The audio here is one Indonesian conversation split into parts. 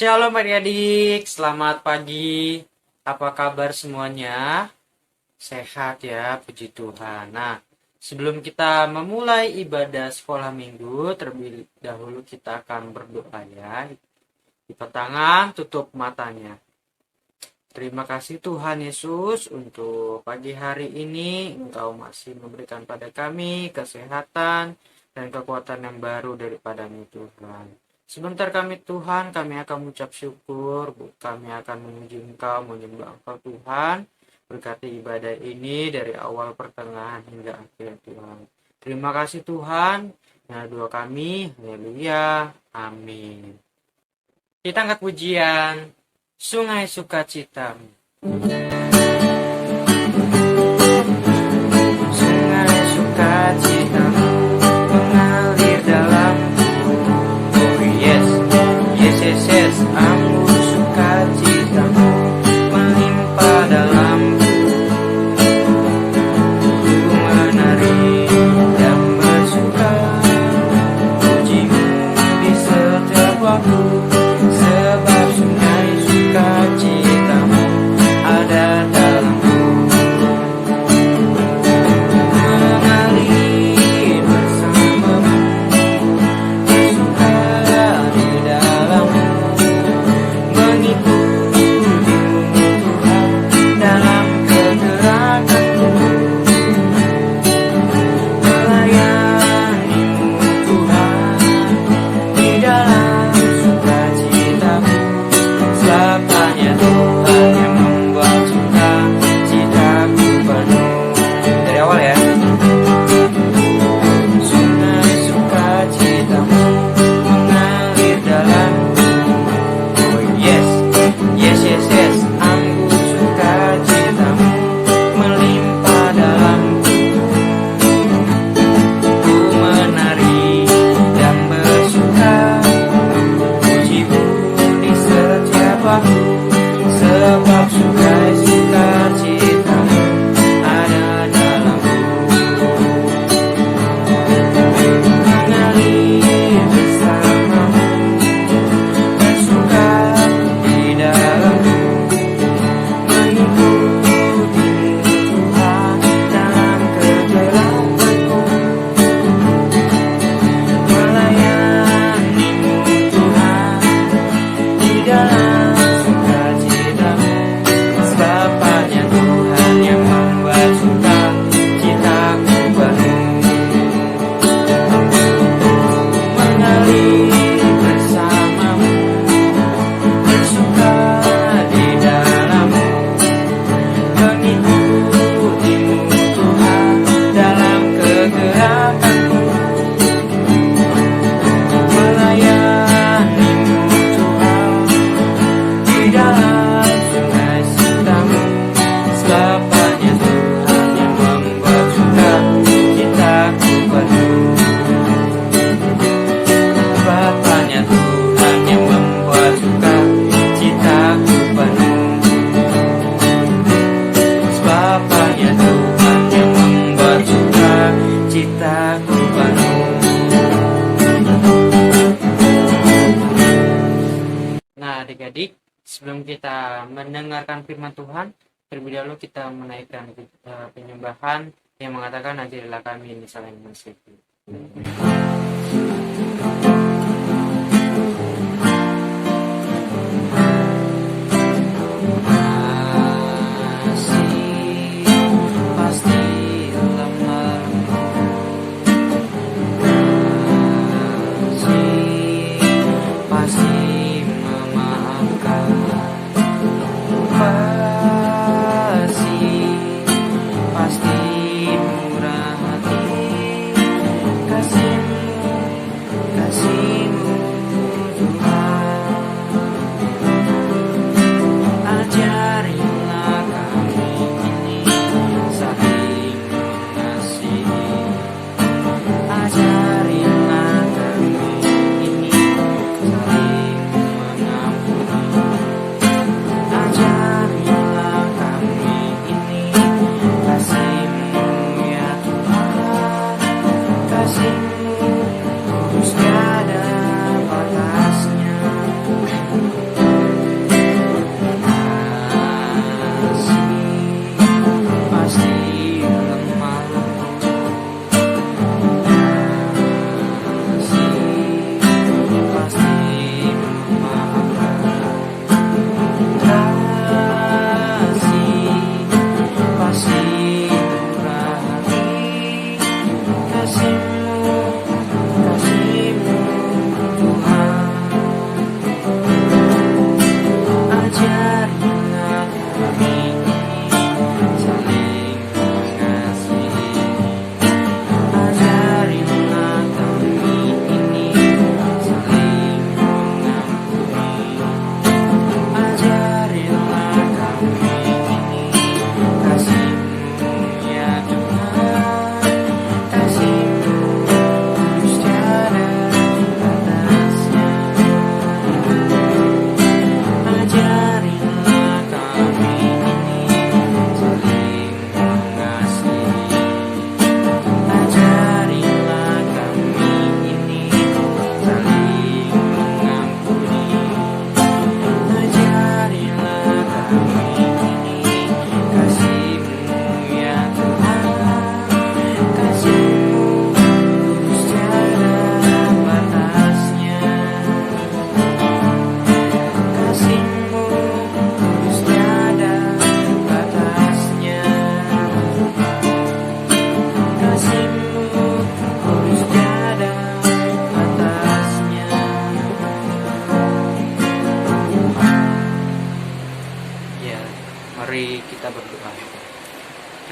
Shalom adik-adik, selamat pagi. Apa kabar semuanya? Sehat ya, puji Tuhan. Nah, sebelum kita memulai ibadah sekolah minggu, terlebih dahulu kita akan berdoa ya. Lipat tangan, tutup matanya. Terima kasih Tuhan Yesus untuk pagi hari ini. Engkau masih memberikan pada kami kesehatan dan kekuatan yang baru daripada-Mu Tuhan. Sebentar kami Tuhan, kami akan mengucap syukur, kami akan memuji Engkau, menyembah Engkau Tuhan. Berkati ibadah ini dari awal pertengahan hingga akhir Tuhan. Terima kasih Tuhan, nah doa kami, haleluya, amin. Kita angkat pujian, Sungai Sukacita. Sungai Sukacita mengalir dalam yes, anggur sukacitamu melimpah dalamku. Ku menari dan bersuka, pujimu di setiap waktu, sebab sungai sukacitamu ada dalamku. Mengalir bersamamu, bersuka di dalammu, adik-adik, sebelum kita mendengarkan firman Tuhan, terlebih dahulu kita menaikkan penyembahan yang mengatakan ajarilah kami ini saling mengasihi. Kasih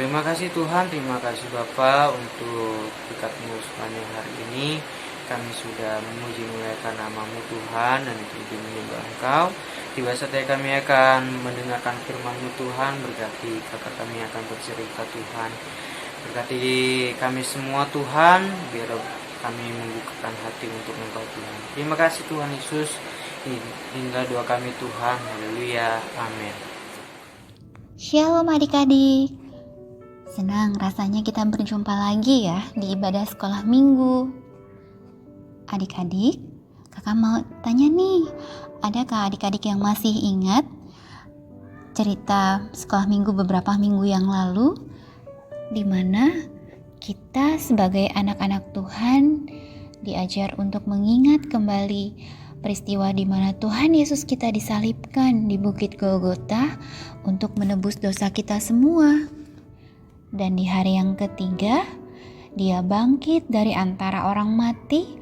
Terima kasih Tuhan, terima kasih Bapa untuk berkat-Mu sepanjang hari ini. Kami sudah memuji muliakan nama-Mu Tuhan dan puji menyembah Engkau. Tiba saatnya kami akan mendengarkan firman-Mu Tuhan. Berkati kakak kami akan bercerita Tuhan. Berkati kami semua Tuhan, biar kami membukakan hati untuk Engkau Tuhan. Terima kasih Tuhan Yesus. Inilah doa kami Tuhan. Haleluya. Amin. Shalom adik-adik. Senang rasanya kita berjumpa lagi ya di ibadah sekolah minggu. Adik-adik, kakak mau tanya nih, adakah adik-adik yang masih ingat cerita sekolah minggu beberapa minggu yang lalu, di mana kita sebagai anak-anak Tuhan diajar untuk mengingat kembali peristiwa di mana Tuhan Yesus kita disalibkan di Bukit Golgota untuk menebus dosa kita semua. Dan di hari yang ketiga, Dia bangkit dari antara orang mati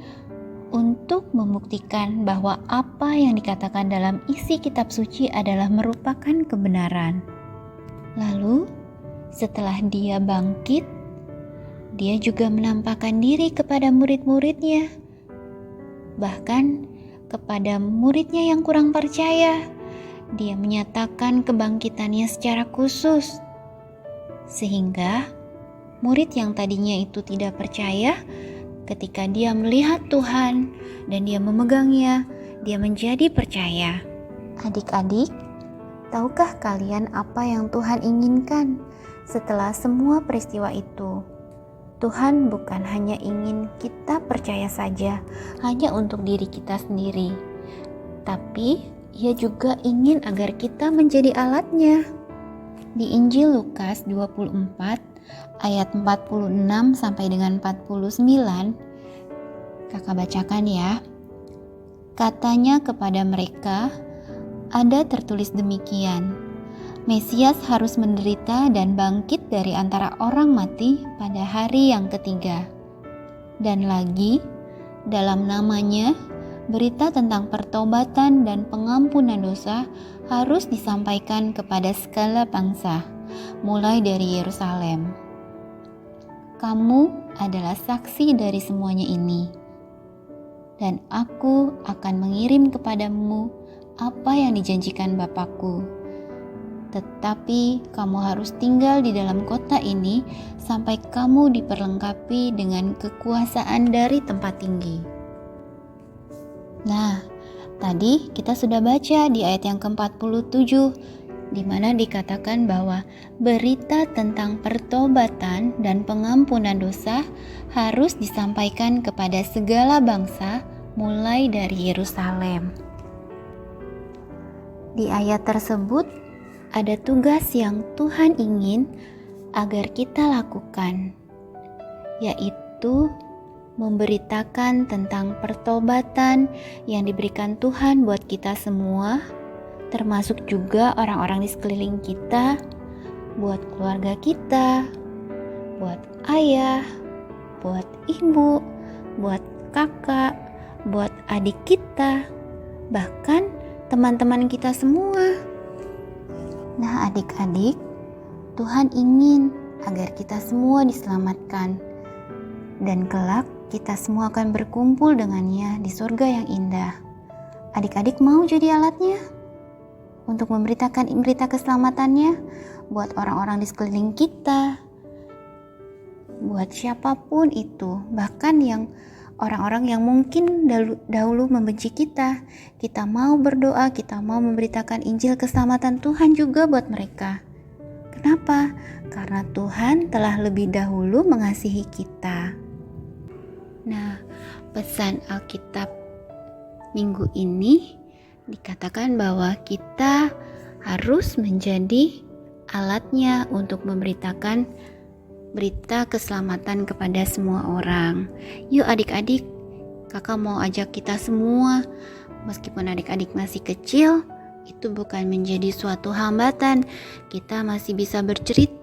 untuk membuktikan bahwa apa yang dikatakan dalam isi kitab suci adalah merupakan kebenaran. Lalu, setelah Dia bangkit, Dia juga menampakkan diri kepada murid-muridnya, bahkan kepada muridnya yang kurang percaya. Dia menyatakan kebangkitannya secara khusus, sehingga murid yang tadinya itu tidak percaya, ketika dia melihat Tuhan dan dia memegangnya, dia menjadi percaya. Adik-adik, tahukah kalian apa yang Tuhan inginkan setelah semua peristiwa itu? Tuhan bukan hanya ingin kita percaya saja, hanya untuk diri kita sendiri, tapi Ia juga ingin agar kita menjadi alatnya. Di Injil Lukas 24 ayat 46 sampai dengan 49, kakak bacakan ya. Katanya kepada mereka, ada tertulis demikian, Mesias harus menderita dan bangkit dari antara orang mati pada hari yang ketiga. Dan lagi, dalam namanya, berita tentang pertobatan dan pengampunan dosa harus disampaikan kepada segala bangsa, mulai dari Yerusalem. Kamu adalah saksi dari semuanya ini, dan aku akan mengirim kepadamu apa yang dijanjikan Bapakku. Tetapi kamu harus tinggal di dalam kota ini sampai kamu diperlengkapi dengan kekuasaan dari tempat tinggi. Nah, tadi kita sudah baca di ayat yang ke-47, di mana dikatakan bahwa berita tentang pertobatan dan pengampunan dosa harus disampaikan kepada segala bangsa, mulai dari Yerusalem. Di ayat tersebut ada tugas yang Tuhan ingin agar kita lakukan, yaitu memberitakan tentang pertobatan yang diberikan Tuhan buat kita semua, termasuk juga orang-orang di sekeliling kita, buat keluarga kita, buat ayah, buat ibu, buat kakak, buat adik kita, bahkan teman-teman kita semua. Nah adik-adik, Tuhan ingin agar kita semua diselamatkan, dan kelak kita semua akan berkumpul dengannya di surga yang indah. Adik-adik mau jadi alatnya untuk memberitakan berita keselamatannya buat orang-orang di sekeliling kita, buat siapapun itu, bahkan yang orang-orang yang mungkin dahulu membenci kita. Kita mau berdoa, kita mau memberitakan Injil keselamatan Tuhan juga buat mereka. Kenapa? Karena Tuhan telah lebih dahulu mengasihi kita. Nah, pesan Alkitab minggu ini dikatakan bahwa kita harus menjadi alatnya untuk memberitakan berita keselamatan kepada semua orang. Yuk adik-adik, kakak mau ajak kita semua, meskipun adik-adik masih kecil, itu bukan menjadi suatu hambatan. Kita masih bisa bercerita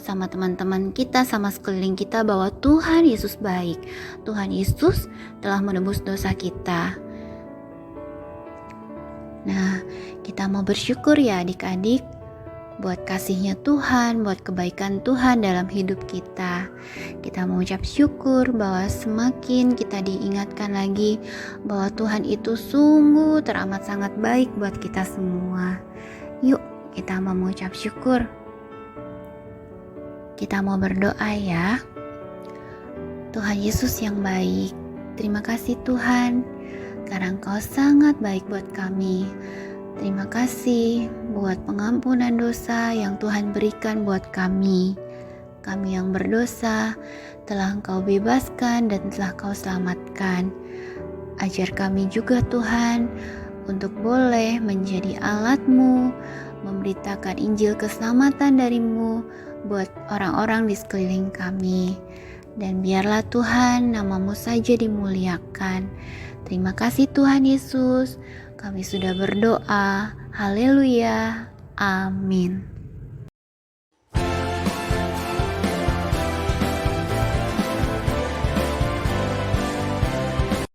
sama teman-teman kita, sama sekeliling kita bahwa Tuhan Yesus baik. Tuhan Yesus telah menebus dosa kita. Nah, kita mau bersyukur ya adik-adik, buat kasihnya Tuhan, buat kebaikan Tuhan dalam hidup kita. Kita mengucap syukur bahwa semakin kita diingatkan lagi bahwa Tuhan itu sungguh teramat sangat baik buat kita semua. Yuk kita mau mengucap syukur. Kita mau berdoa ya. Tuhan Yesus yang baik, terima kasih Tuhan, karena Engkau sangat baik buat kami. Terima kasih buat pengampunan dosa yang Tuhan berikan buat kami. Kami yang berdosa telah Engkau bebaskan dan telah Kau selamatkan. Ajar kami juga Tuhan untuk boleh menjadi alat-Mu, memberitakan Injil keselamatan dari-Mu buat orang-orang di sekeliling kami. Dan biarlah Tuhan nama-Mu saja dimuliakan. Terima kasih Tuhan Yesus. Kami sudah berdoa. Haleluya. Amin.